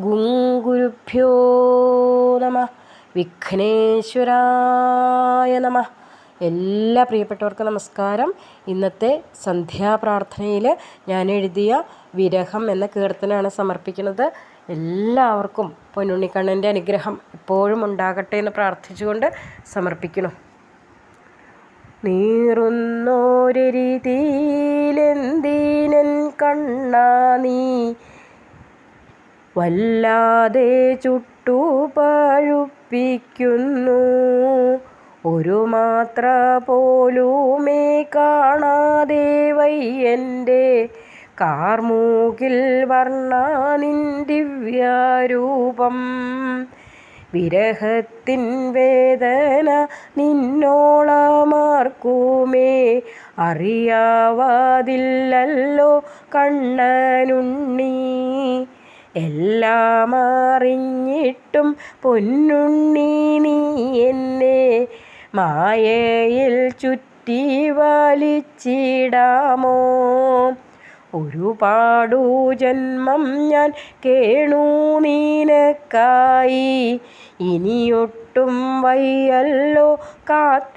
ഗുരുഭ്യോ നമഃ. വിഘ്നേശ്വരായ നമഃ. എല്ലാ പ്രിയപ്പെട്ടവർക്കും നമസ്കാരം. ഇന്നത്തെ സന്ധ്യാപ്രാർത്ഥനയിൽ ഞാൻ എഴുതിയ വിരഹം എന്ന കീർത്തനമാണ് സമർപ്പിക്കുന്നത്. എല്ലാവർക്കും പൊന്നുണ്ണിക്കണ്ണൻ്റെ അനുഗ്രഹം എപ്പോഴും ഉണ്ടാകട്ടെ എന്ന് പ്രാർത്ഥിച്ചുകൊണ്ട് സമർപ്പിക്കണം. നീറുന്നോരെരിതിയിലെന്തിനൻ കണ്ണാ നീ വല്ലാതെ ചുട്ടു പഴുപ്പിക്കുന്നു. ഒരു മാത്ര പോലുമേ കാണാതെ വയ്യൻ്റെ കാർമൂകിൽ വർണ്ണാനിൻ ദിവ്യാരൂപം. വിരഹത്തിൻ വേദന നിന്നോളമാർക്കുമേ അറിയാവാതില്ലല്ലോ കണ്ണനുണ്ണി. എല്ലാം അറിഞ്ഞിട്ടും പൊന്നുണ്ണി നീ എന്നെ മായയിൽ ചുറ്റി വലിച്ചിടാമോ? ഒരുപാടു ജന്മം ഞാൻ കേണു നിനക്കായി, ഇനിയൊട്ടും വയ്യല്ലോ കാത്തിരിക്കാൻ.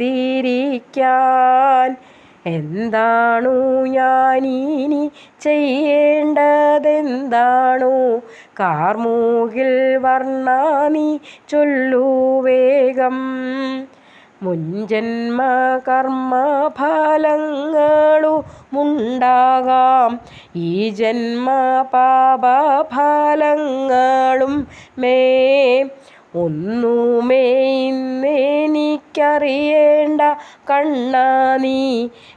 എന്താണു ഞാനിനി ചെയ്യേണ്ടതെന്താണു കാർമൂകിൽ വർണ്ണാ നീ ചൊല്ലു വേഗം. മുൻജന്മ കർമ്മഫലങ്ങളുമുണ്ടാകാം, ഈ ജന്മ പാപഫലങ്ങളും മേ. ഒന്നുമേ ഇന്നെനിക്കറിയേണ്ട കണ്ണാ നീ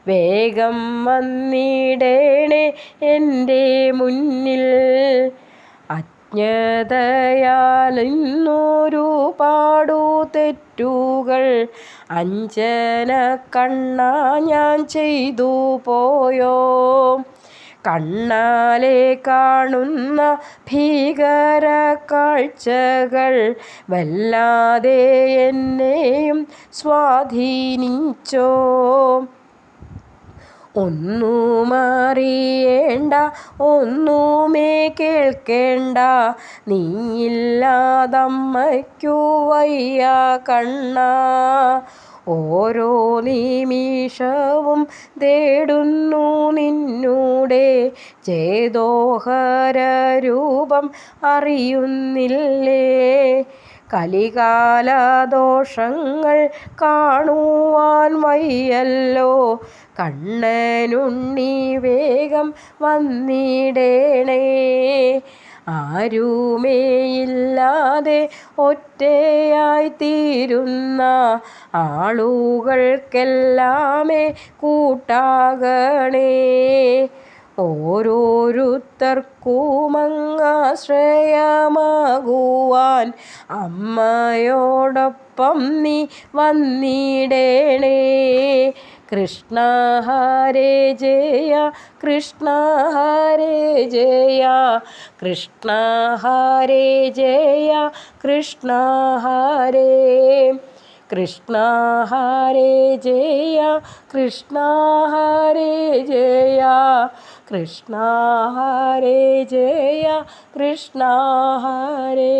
വേഗം വന്നിടേണേ എൻ്റെ മുന്നിൽ. അജ്ഞതയാൽ ഇന്നൊരുപാടു തെറ്റുകൾ അഞ്ജന കണ്ണാ ഞാൻ ചെയ്തു പോയോ? കണ്ണാലെ കാണുന്ന ഭീകര കാഴ്ചകൾ വല്ലാതെ എന്നെയും സ്വാധീനിച്ചോ? ഒന്നും അറിയേണ്ട, ഒന്നുമേ കേൾക്കേണ്ട, നീയില്ലാതമ്മയ്ക്കു വയ്യ കണ്ണാ. ഓരോ നിമിഷവും തേടുന്നു നിന്നൂടെ ചേതോഹര രൂപം അറിയുന്നില്ലേ? കലികാല ദോഷങ്ങൾ കാണുവാൻ വയ്യല്ലോ കണ്ണനുണ്ണി വേഗം വന്നിടേണേ. ആരുമേയില്ലാതെ ഒറ്റയായി തീരുന്ന ആളുകൾക്കെല്ലാമേ കൂട്ടാകണേ. ഓരോരുത്തർക്കുമങ്ങാശ്രയമാകുവാൻ അമ്മയോടൊപ്പം നീ വന്നിടേണേ. കൃഷ്ണ ഹരേ ജയ, കൃഷ്ണ ഹരേ ജയ, കൃഷ്ണ ഹരേ ജയ, കൃഷ്ണ ഹരേ. കൃഷ്ണ ഹരേ ജയ, കൃഷ്ണ ഹരേ ജയ, കൃഷ്ണ ഹരേ ജയ, കൃഷ്ണ ഹരേ.